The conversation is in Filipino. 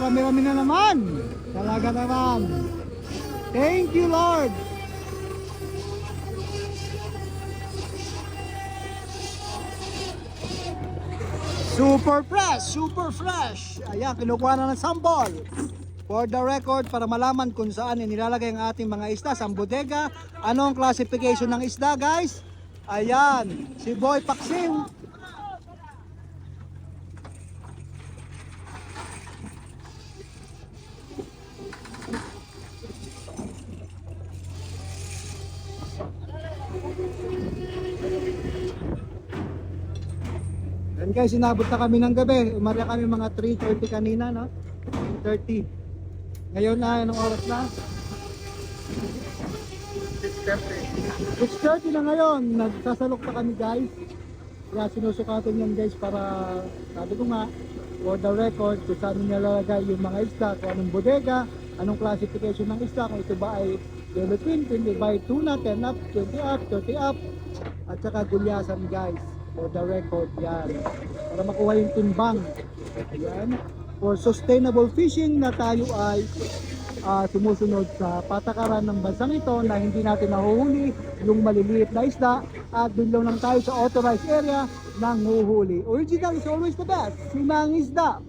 marami-rami na naman. Talaga naman. Thank you, Lord. Super fresh, super fresh. Ayan, kinukuha na ng sample. For the record, para malaman kung saan nilalagay ang ating mga isda sa bodega. Anong classification ng isda, guys? Ayan, si Boy Paksim. And guys, inabot na kami ng gabi. Umarya kami mga 3:30 kanina, no? 3:30. Ngayon na, anong oras na? 6:30 na ngayon. Nagsasalok pa kami, guys. Kaya sinusukatan yan, guys, para sabi ko nga, for the record, kung saan nilalagay yung mga isda, kung anong bodega, anong classification ng isda, kung ito ba ay yellowfin, 25 tuna, 10 up, 20 up, 30 up, at saka gulyasan, guys. For the record, yan. Para makuha yung timbang. Yan. For sustainable fishing na tayo ay sumusunod sa patakaran ng bansang ito na hindi natin nahuhuli yung maliliit na isda at doon lang tayo sa authorized area ng huhuli. Original is always the best. Simang isda.